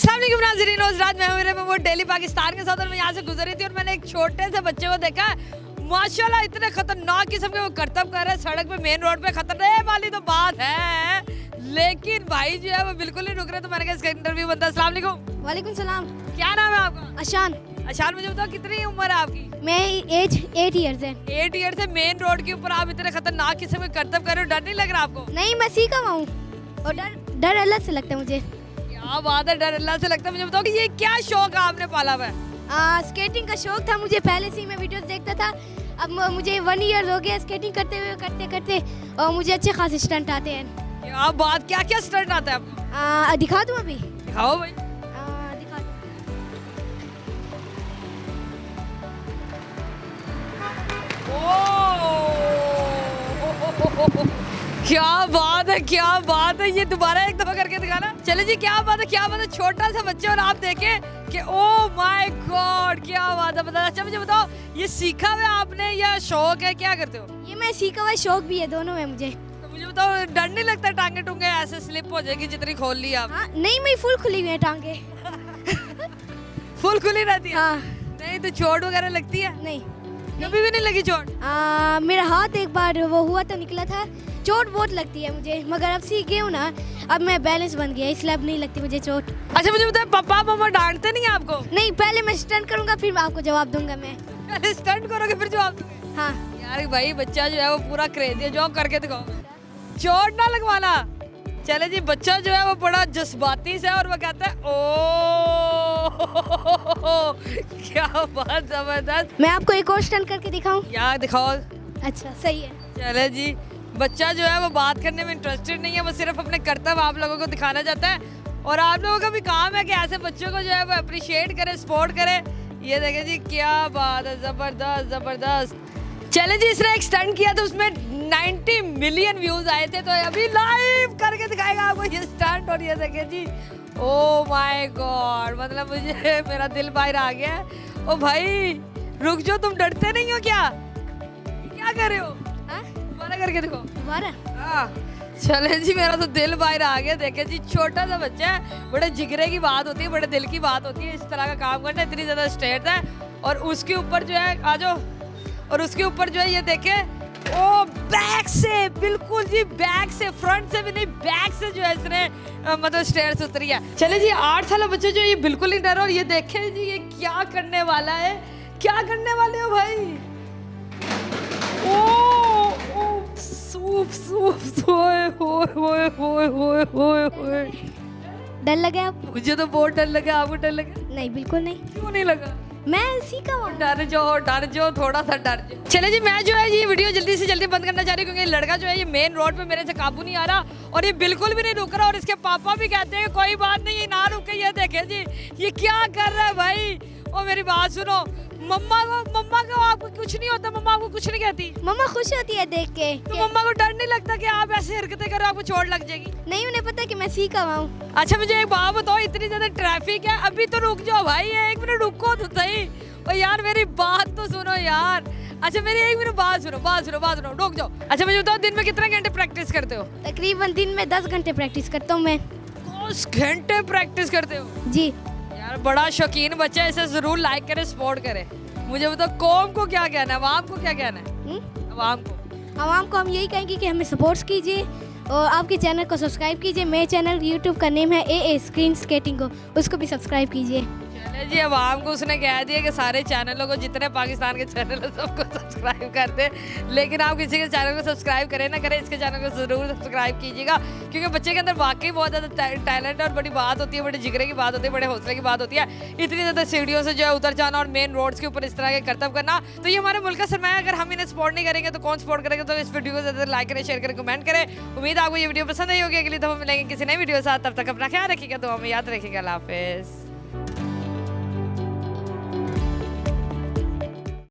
अस्सलाम वालेकुम नाज़रीन, उस रात मैं मेरे में वो दिल्ली पाकिस्तान के साथ और मैं यहाँ से गुजरी थी और मैंने एक छोटे से बच्चे को देखा, माशाल्लाह इतने खतरनाक किस्म के वो करतब कर रहे हैं सड़क पे, मेन रोड पे। खतरनाक वाली तो बात है, लेकिन भाई जो है वो बिल्कुल नहीं रुक रहे। तो मैंने कहा इसका इंटरव्यू बनता है। अस्सलाम वालेकुम। वालेकुम सलाम। क्या नाम है आपका? अशान। अशान, मुझे बताओ कितनी उम्र है आपकी? मैं एज 8 ईयर्स है। 8 ईयर से मेन रोड के ऊपर आप इतने खतरनाक किस्म के करतब कर रहे हो, डर नहीं लग रहा आपको? नहीं, मैं सीखा हुआ हूँ और डर अल्लाह से लगता है मुझे। क्या बात है, डर अल्लाह से लगता है। मुझे बताओ कि ये क्या शौक है आपने पाला हुआ है? स्केटिंग का शौक था मुझे पहले से ही, मैं वीडियोस देखता था। अब मुझे 1 ईयर हो गया स्केटिंग करते हुए करते करते, और मुझे अच्छे खासे स्टंट आते हैं। क्या बात, क्या क्या स्टंट आता है आपको? दिखा दूँ अभी? दिखाओ भाई। दिखा दूँ। क्या बात है, क्या बात है। ये दोबारा एक दफा करके दिखाना। चले जी, क्या बात है, क्या बात है। छोटा सा बच्चा और आप देखें कि ओ माय गॉड, क्या बात है। बता, अच्छा मुझे बताओ, ये सीखा हुआ है आपने या शौक है, क्या करते हो? ये मैं सीखा हुआ शौक भी है, दोनों है मुझे। तो मुझे बताओ, डर नहीं लगता टांगे टूंगे ऐसे स्लिप हो जाएगी जितनी खोल ली आप? हाँ, नहीं, मेरी फुल खुली हुई है टांगे। फुल खुली रहती है? हाँ। नहीं तो चोट वगैरह लगती है? नहीं, कभी भी नहीं लगी चोट? मेरा हाथ एक बार वो हुआ तो निकला था। चोट बहुत लगती है मुझे, मगर अब सीख गई हूँ ना, अब मैं बैलेंस बन गया, इसलिए अब नहीं लगती मुझे चोट। अच्छा मुझे बताओ, पापा मम्मा डांटते नहीं आपको? नहीं, पहले मैं स्टंट करूंगा फिर आपको जवाब दूंगा मैं। पहले स्टंट करोगे फिर जवाब दोगे? हाँ। यार भाई बच्चा जो है वो पूरा क्रेजी है, जो करके दिखाओ, चोट ना लगवाना। चले जी, बच्चा जो है वो बड़ा जज्बाती से और वो कहता है ओ क्या बात, जबरदस्त। मैं आपको एक और स्टंट करके दिखाऊं? यार दिखाओ। अच्छा, सही है। चले जी, बच्चा जो है वो बात करने में इंटरेस्टेड नहीं है, वो सिर्फ अपने कर्तव्य आप लोगों को दिखाना चाहता है। और आप लोगों का भी काम है कि ऐसे बच्चों को जो है वो अप्रिशिएट करे, सपोर्ट करे। ये देखें जी, क्या बात है, जबरदस्त जबरदस्त। चले जी, इसने एक स्टंट किया था, उसमें 90 मिलियन व्यूज आए थे, तो अभी लाइव करके दिखाएगा आपको ये स्टंट। और ये देखें जी, ओ माय गॉड, मतलब मुझे मेरा दिल बाहर आ गया है। ओ भाई रुक जाओ, तुम डरते नहीं हो क्या? क्या कर रहे हो? दोबारा करके दिखाओ। दोबारा? हाँ। चले जी, मेरा तो दिल बाहर आ गया। देखे जी, छोटा सा बच्चा है, बड़े जिगरे की बात होती है, बड़े दिल की बात होती है इस तरह का काम करना। इतनी ज्यादा स्ट्रेट है और उसके ऊपर जो है, आ जाओ, और उसके ऊपर जो है ये देखे, ओ बैक से, बिल्कुल जी बैक से, फ्रंट से भी नहीं, बैक से जो है इसने मतलब स्टेयर से उतरी है। चले जी, 8 साल बच्चे जो ये बिल्कुल नहीं डर। और ये देखे जी, ये क्या करने वाला है, क्या करने वाले हो भाई? ओ सूप सूप, ओए ओए ओए ओए ओए ओए। डर लगा आप? मुझे तो बहुत डर लगा। आपको डर लगा? नहीं, बिल्कुल नहीं। क्यों नहीं लगा? मैं सीखा हुआ। डर जाओ, थोड़ा सा डर जाओ। चले जी, मैं जो है ये वीडियो जल्दी से जल्दी बंद करना चाह रही हूँ, क्योंकि लड़का जो है ये मेन रोड पे मेरे से काबू नहीं आ रहा और ये बिल्कुल भी नहीं रुक रहा। और इसके पापा भी कहते हैं कोई बात नहीं, ये ना रुके। ये देखे जी, ये क्या कर रहा है भाई। और मेरी बात सुनो, मम्मा को आपको कुछ नहीं होता? मम्मा आपको कुछ नहीं कहती? मम्मा खुश होती है देख के। तो मम्मा को डर नहीं लगता कि आप ऐसे हरकतें करो, आपको चोट लग जाएगी? नहीं, उन्हें पता है कि मैं सीखा हुआ हूँ। अच्छा मुझे एक बात बताओ, इतनी ज्यादा ट्रैफिक है, अभी तो रुक जाओ भाई, 1 मिनट रुको तो सही। और यार मेरी बात तो सुनो यार। अच्छा मेरी 1 मिनट बात सुनो, रुक जाओ। अच्छा मुझे बताओ, दिन में कितने घंटे प्रैक्टिस करते हो? तकरीबन दिन में 10 घंटे प्रैक्टिस करता हूँ मैं। 10 घंटे प्रैक्टिस करते हो? जी। यार बड़ा शौकीन बच्चा है, इसे जरूर लाइक करे, सपोर्ट करे। मुझे बताओ, कौम को क्या कहना है, आवाम को क्या कहना है? आवाम को हम यही कहेंगे कि हमें सपोर्ट कीजिए और आपके चैनल को सब्सक्राइब कीजिए। मेरे चैनल यूट्यूब का नेम है ए स्क्रीन स्केटिंग को, उसको भी सब्सक्राइब कीजिए। चले जी, आवाम को उसने कह दिया कि सारे चैनलों को, जितने पाकिस्तान के चैनल है सबको सब्सक्राइब कर दे। लेकिन आप किसी के चैनल को सब्सक्राइब करें ना करें, इसके चैनल को जरूर सब्सक्राइब कीजिएगा, क्योंकि बच्चे के अंदर वाकई बहुत ज़्यादा टैलेंट और बड़ी बात होती है, बड़े जिगरे की बात होती है, बड़े हौसले की बात होती है। इतनी ज़्यादा सीढ़ियों से जो है उतर जाना और मेन रोड्स के ऊपर इस तरह के करतब करना, तो ये हमारे मुल्क का सरमाया। अगर हम इन्हें सपोर्ट नहीं करेंगे तो कौन सपोर्ट करेगा? तो इस वीडियो को ज़्यादा लाइक करें, शेयर करें, कमेंट करें। उम्मीद आपको ये वीडियो पसंद आई होगी। अगली दफा मिलेंगे किसी नई वीडियो के साथ, तब तक अपना ख्याल रखिएगा, दुआ में याद रखिएगा। अल्लाह हाफिज़।